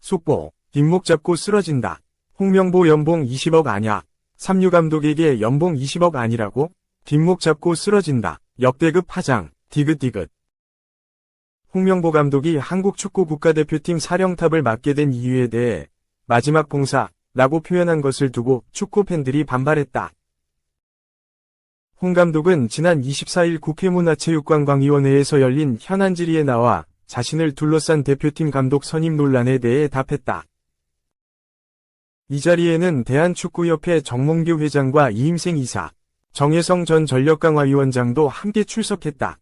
속보, 뒷목 잡고 쓰러진다. 홍명보 연봉 20억 아냐. 삼류 감독에게 연봉 20억 아니라고? 뒷목 잡고 쓰러진다. 역대급 파장, 디귿디귿. 홍명보 감독이 한국 축구 국가대표팀 사령탑을 맡게 된 이유에 대해 마지막 봉사라고 표현한 것을 두고 축구 팬들이 반발했다. 홍 감독은 지난 24일 국회 문화체육관광위원회에서 열린 현안 질의에 나와 자신을 둘러싼 대표팀 감독 선임 논란에 대해 답했다. 이 자리에는 대한축구협회 정몽규 회장과 이임생 이사, 정혜성 전 전력강화위원장도 함께 출석했다.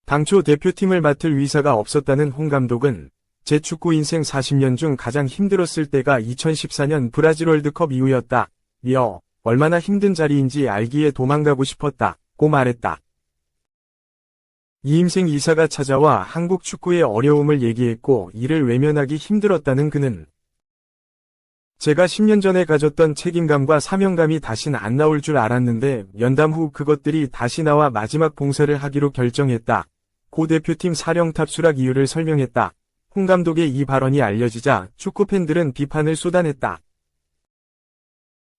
당초 대표팀을 맡을 의사가 없었다는 홍 감독은 제 축구 인생 40년 중 가장 힘들었을 때가 2014년 브라질 월드컵 이후였다. 며 얼마나 힘든 자리인지 알기에 도망가고 싶었다고 말했다. 이임생 이사가 찾아와 한국 축구의 어려움을 얘기했고 이를 외면하기 힘들었다는 그는 제가 10년 전에 가졌던 책임감과 사명감이 다신 안 나올 줄 알았는데 연담 후 그것들이 다시 나와 마지막 봉사를 하기로 결정했다. 고 대표팀 사령탑 수락 이유를 설명했다. 홍 감독의 이 발언이 알려지자 축구 팬들은 비판을 쏟아냈다.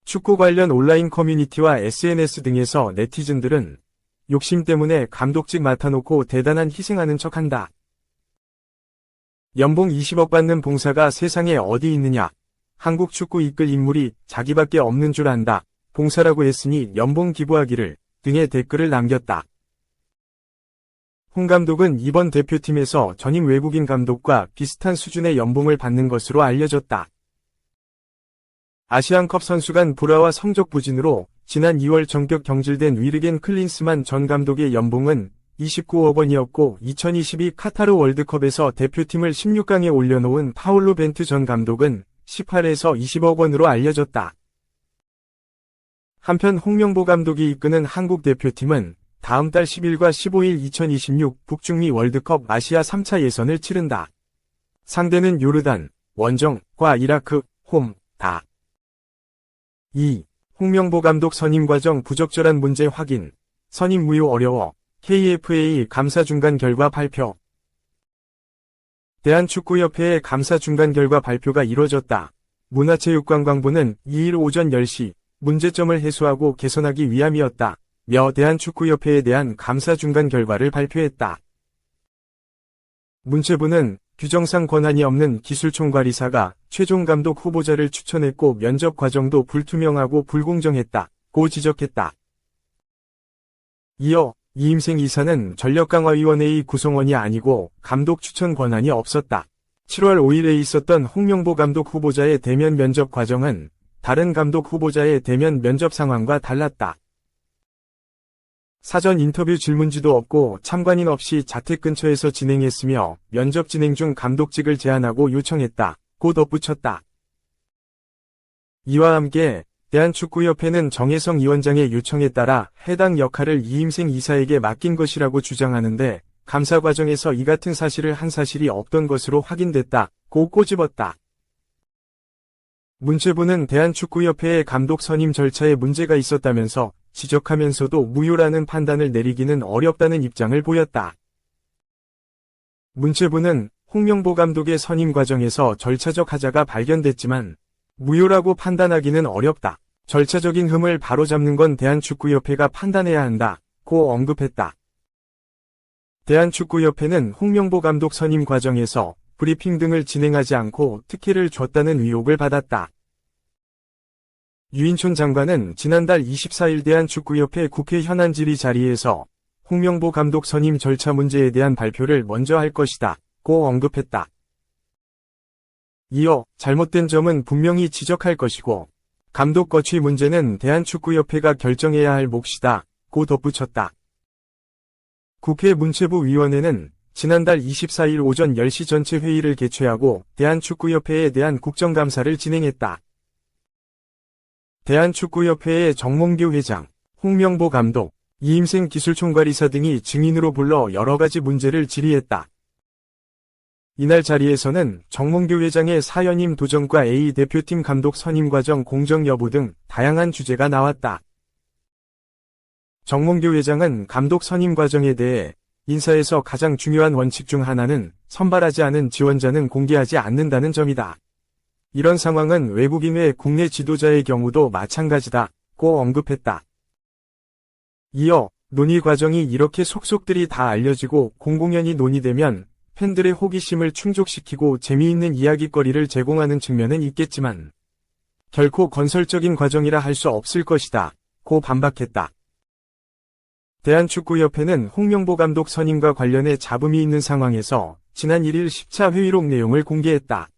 축구 관련 온라인 커뮤니티와 SNS 등에서 네티즌들은 욕심 때문에 감독직 맡아놓고 대단한 희생하는 척한다. 연봉 20억 받는 봉사가 세상에 어디 있느냐. 한국 축구 이끌 인물이 자기밖에 없는 줄 안다. 봉사라고 했으니 연봉 기부하기를 등의 댓글을 남겼다. 홍 감독은 이번 대표팀에서 전임 외국인 감독과 비슷한 수준의 연봉을 받는 것으로 알려졌다. 아시안컵 선수 간 불화와 성적 부진으로 지난 2월 전격 경질된 위르겐 클린스만 전 감독의 연봉은 29억 원이었고 2022 카타르 월드컵에서 대표팀을 16강에 올려놓은 파울로 벤투 전 감독은 18에서 20억 원으로 알려졌다. 한편 홍명보 감독이 이끄는 한국 대표팀은 다음 달 10일과 15일 2026 북중미 월드컵 아시아 3차 예선을 치른다. 상대는 요르단, 원정과 이라크, 홈, 다. 2. 홍명보 감독 선임 과정 부적절한 문제 확인. 선임 무효 어려워. KFA 감사 중간 결과 발표. 대한축구협회의 감사 중간 결과 발표가 이뤄졌다. 문화체육관광부는 2일 오전 10시 문제점을 해소하고 개선하기 위함이었다. 며 대한축구협회에 대한 감사 중간 결과를 발표했다. 문체부는 규정상 권한이 없는 기술총괄이사가 최종 감독 후보자를 추천했고 면접 과정도 불투명하고 불공정했다고 지적했다. 이어 이임생 이사는 전력강화위원회의 구성원이 아니고 감독 추천 권한이 없었다. 7월 5일에 있었던 홍명보 감독 후보자의 대면 면접 과정은 다른 감독 후보자의 대면 면접 상황과 달랐다. 사전 인터뷰 질문지도 없고 참관인 없이 자택 근처에서 진행했으며 면접 진행 중 감독직을 제안하고 요청했다고 덧붙였다. 이와 함께 대한축구협회는 정혜성 위원장의 요청에 따라 해당 역할을 이임생 이사에게 맡긴 것이라고 주장하는데 감사 과정에서 이 같은 사실을 한 사실이 없던 것으로 확인됐다고 꼬집었다. 문체부는 대한축구협회의 감독 선임 절차에 문제가 있었다면서 지적하면서도 무효라는 판단을 내리기는 어렵다는 입장을 보였다. 문체부는 홍명보 감독의 선임 과정에서 절차적 하자가 발견됐지만 무효라고 판단하기는 어렵다. 절차적인 흠을 바로잡는 건 대한축구협회가 판단해야 한다고 언급했다. 대한축구협회는 홍명보 감독 선임 과정에서 브리핑 등을 진행하지 않고 특혜를 줬다는 의혹을 받았다. 유인촌 장관은 지난달 24일 대한축구협회 국회 현안 질의 자리에서 홍명보 감독 선임 절차 문제에 대한 발표를 먼저 할 것이다고 언급했다. 이어 잘못된 점은 분명히 지적할 것이고 감독 거취 문제는 대한축구협회가 결정해야 할 몫이다고 덧붙였다. 국회 문체부위원회는 지난달 24일 오전 10시 전체 회의를 개최하고 대한축구협회에 대한 국정감사를 진행했다. 대한축구협회의 정몽규 회장, 홍명보 감독, 이임생 기술총괄이사 등이 증인으로 불러 여러 가지 문제를 질의했다. 이날 자리에서는 정몽규 회장의 사연임 도전과 A 대표팀 감독 선임 과정 공정 여부 등 다양한 주제가 나왔다. 정몽규 회장은 감독 선임 과정에 대해 인사에서 가장 중요한 원칙 중 하나는 선발하지 않은 지원자는 공개하지 않는다는 점이다. 이런 상황은 외국인 외 국내 지도자의 경우도 마찬가지다고 언급했다. 이어 논의 과정이 이렇게 속속들이 다 알려지고 공공연히 논의되면 팬들의 호기심을 충족시키고 재미있는 이야깃거리를 제공하는 측면은 있겠지만 결코 건설적인 과정이라 할 수 없을 것이다 고 반박했다. 대한축구협회는 홍명보 감독 선임과 관련해 잡음이 있는 상황에서 지난 1일 10차 회의록 내용을 공개했다.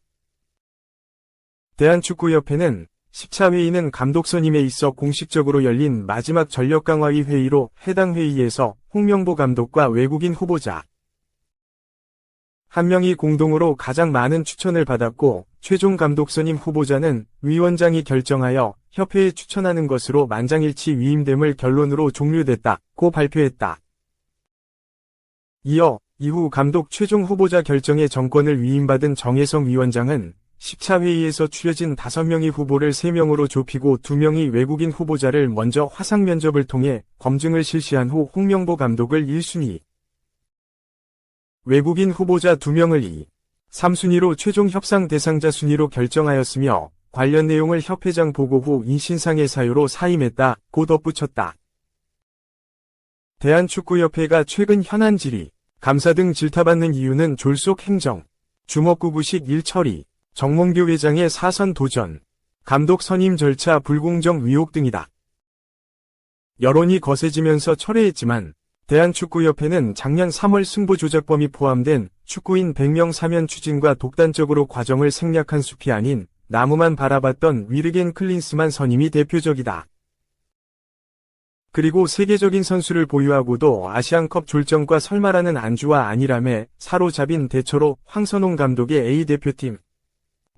대한축구협회는 10차 회의는 감독 선임에 있어 공식적으로 열린 마지막 전력 강화위 회의로 해당 회의에서 홍명보 감독과 외국인 후보자 한 명이 공동으로 가장 많은 추천을 받았고 최종 감독 선임 후보자는 위원장이 결정하여 협회에 추천하는 것으로 만장일치 위임됨을 결론으로 종료됐다고 발표했다. 이어 이후 감독 최종 후보자 결정에 정권을 위임받은 정혜성 위원장은 10차 회의에서 추려진 5명의 후보를 3명으로 좁히고 2명의 외국인 후보자를 먼저 화상 면접을 통해 검증을 실시한 후 홍명보 감독을 1순위, 외국인 후보자 2명을 2, 3순위로 최종 협상 대상자 순위로 결정하였으며 관련 내용을 협회장 보고 후 인신상의 사유로 사임했다고 덧붙였다. 대한축구협회가 최근 현안 질의, 감사 등 질타받는 이유는 졸속 행정, 주먹구구식 일처리, 정몽규 회장의 사선 도전, 감독 선임 절차 불공정 의혹 등이다. 여론이 거세지면서 철회했지만 대한축구협회는 작년 3월 승부 조작범이 포함된 축구인 100명 사면 추진과 독단적으로 과정을 생략한 숲이 아닌 나무만 바라봤던 위르겐 클린스만 선임이 대표적이다. 그리고 세계적인 선수를 보유하고도 아시안컵 졸전과 설마라는 안주와 안일함에 사로잡힌 대처로 황선홍 감독의 A대표팀,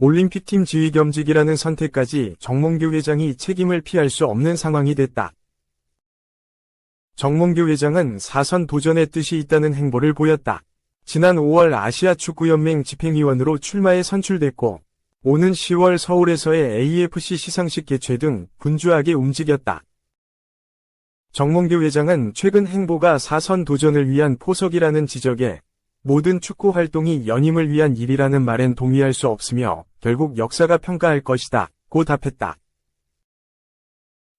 올림픽팀 지휘 겸직이라는 선택까지 정몽규 회장이 책임을 피할 수 없는 상황이 됐다. 정몽규 회장은 사선 도전의 뜻이 있다는 행보를 보였다. 지난 5월 아시아축구연맹 집행위원으로 출마해 선출됐고 오는 10월 서울에서의 AFC 시상식 개최 등 분주하게 움직였다. 정몽규 회장은 최근 행보가 사선 도전을 위한 포석이라는 지적에 모든 축구 활동이 연임을 위한 일이라는 말엔 동의할 수 없으며 결국 역사가 평가할 것이다 고 답했다.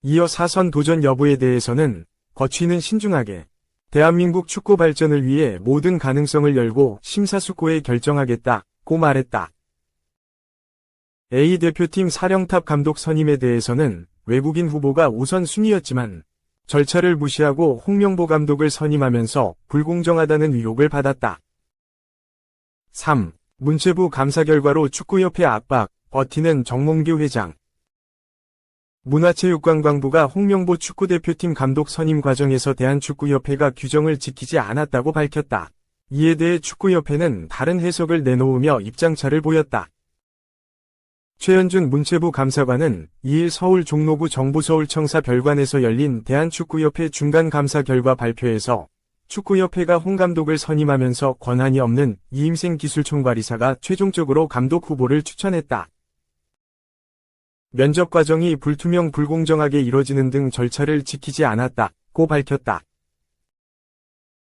이어 사선 도전 여부에 대해서는 거취는 신중하게 대한민국 축구 발전을 위해 모든 가능성을 열고 심사숙고해 결정하겠다고 말했다. A대표팀 사령탑 감독 선임에 대해서는 외국인 후보가 우선 순위였지만 절차를 무시하고 홍명보 감독을 선임하면서 불공정하다는 의혹을 받았다. 3. 문체부 감사 결과로 축구협회 압박, 버티는 정몽규 회장. 문화체육관광부가 홍명보 축구대표팀 감독 선임 과정에서 대한축구협회가 규정을 지키지 않았다고 밝혔다. 이에 대해 축구협회는 다른 해석을 내놓으며 입장차를 보였다. 최현준 문체부 감사관은 2일 서울 종로구 정부서울청사 별관에서 열린 대한축구협회 중간감사 결과 발표에서 축구협회가 홍 감독을 선임하면서 권한이 없는 이임생 기술총괄이사가 최종적으로 감독 후보를 추천했다. 면접 과정이 불투명 불공정하게 이뤄지는 등 절차를 지키지 않았다고 밝혔다.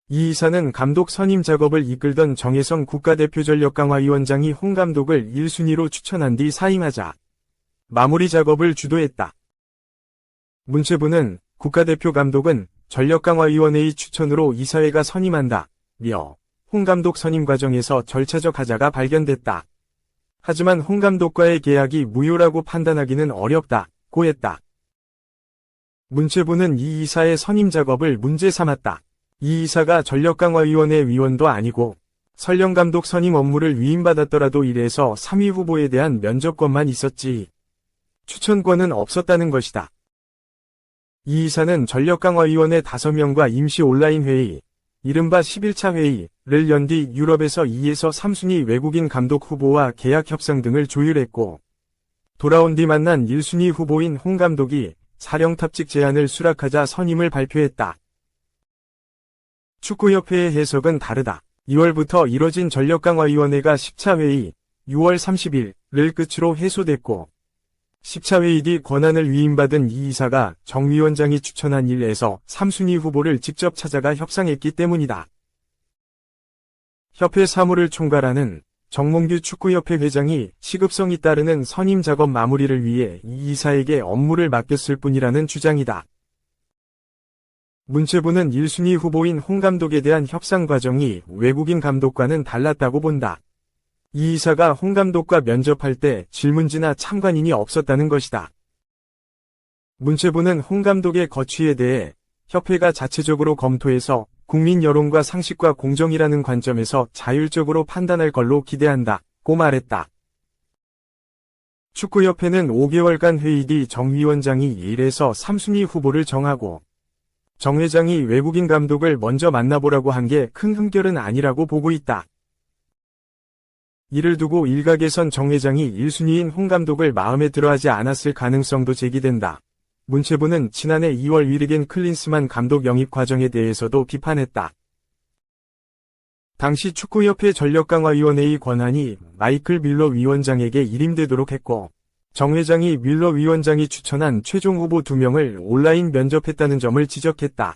이 이사는 감독 선임 작업을 이끌던 정혜성 국가대표 전력강화위원장이 홍 감독을 1순위로 추천한 뒤 사임하자 마무리 작업을 주도했다. 문체부는 국가대표 감독은 전력강화위원회의 추천으로 이사회가 선임한다며 홍 감독 선임 과정에서 절차적 하자가 발견됐다. 하지만 홍 감독과의 계약이 무효라고 판단하기는 어렵다고 했다. 문체부는 이 이사의 선임 작업을 문제 삼았다. 이 이사가 전력강화위원회 위원도 아니고 설령 감독 선임 업무를 위임받았더라도 1에서 3위 후보에 대한 면접권만 있었지 추천권은 없었다는 것이다. 이 이사는 전력강화위원회 5명과 임시 온라인 회의, 이른바 11차 회의를 연 뒤 유럽에서 2에서 3순위 외국인 감독 후보와 계약 협상 등을 조율했고 돌아온 뒤 만난 1순위 후보인 홍 감독이 사령탑직 제안을 수락하자 선임을 발표했다. 축구협회의 해석은 다르다. 2월부터 이뤄진 전력강화위원회가 10차 회의, 6월 30일을 끝으로 해소됐고 10차 회의 뒤 권한을 위임받은 이 이사가 정 위원장이 추천한 1에서 3순위 후보를 직접 찾아가 협상했기 때문이다. 협회 사무를 총괄하는 정몽규 축구협회 회장이 시급성이 따르는 선임 작업 마무리를 위해 이 이사에게 업무를 맡겼을 뿐이라는 주장이다. 문체부는 1순위 후보인 홍 감독에 대한 협상 과정이 외국인 감독과는 달랐다고 본다. 이 이사가 홍 감독과 면접할 때 질문지나 참관인이 없었다는 것이다. 문체부는 홍 감독의 거취에 대해 협회가 자체적으로 검토해서 국민 여론과 상식과 공정이라는 관점에서 자율적으로 판단할 걸로 기대한다고 말했다. 축구협회는 5개월간 회의 뒤 정 위원장이 1에서 3순위 후보를 정하고 정 회장이 외국인 감독을 먼저 만나보라고 한 게 큰 흠결은 아니라고 보고 있다. 이를 두고 일각에선 정 회장이 1순위인 홍 감독을 마음에 들어하지 않았을 가능성도 제기된다. 문체부는 지난해 2월 위르겐 클린스만 감독 영입 과정에 대해서도 비판했다. 당시 축구협회 전력강화위원회의 권한이 마이클 밀러 위원장에게 일임되도록 했고 정 회장이 밀러 위원장이 추천한 최종 후보 2명을 온라인 면접했다는 점을 지적했다.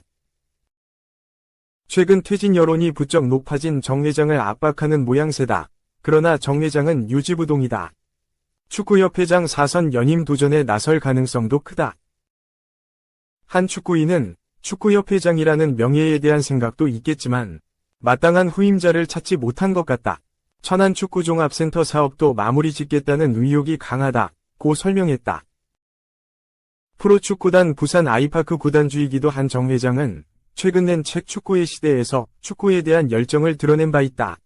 최근 퇴진 여론이 부쩍 높아진 정 회장을 압박하는 모양새다. 그러나 정 회장은 유지부동이다. 축구협회장 4선 연임 도전에 나설 가능성도 크다. 한 축구인은 축구협회장이라는 명예에 대한 생각도 있겠지만 마땅한 후임자를 찾지 못한 것 같다. 천안축구종합센터 사업도 마무리 짓겠다는 의욕이 강하다고 설명했다. 프로축구단 부산 아이파크 구단주이기도 한 정 회장은 최근 낸 책 축구의 시대에서 축구에 대한 열정을 드러낸 바 있다.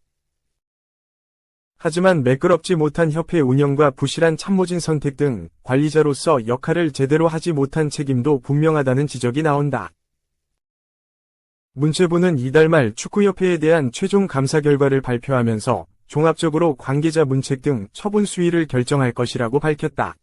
하지만 매끄럽지 못한 협회 운영과 부실한 참모진 선택 등 관리자로서 역할을 제대로 하지 못한 책임도 분명하다는 지적이 나온다. 문체부는 이달 말 축구협회에 대한 최종 감사 결과를 발표하면서 종합적으로 관계자 문책 등 처분 수위를 결정할 것이라고 밝혔다.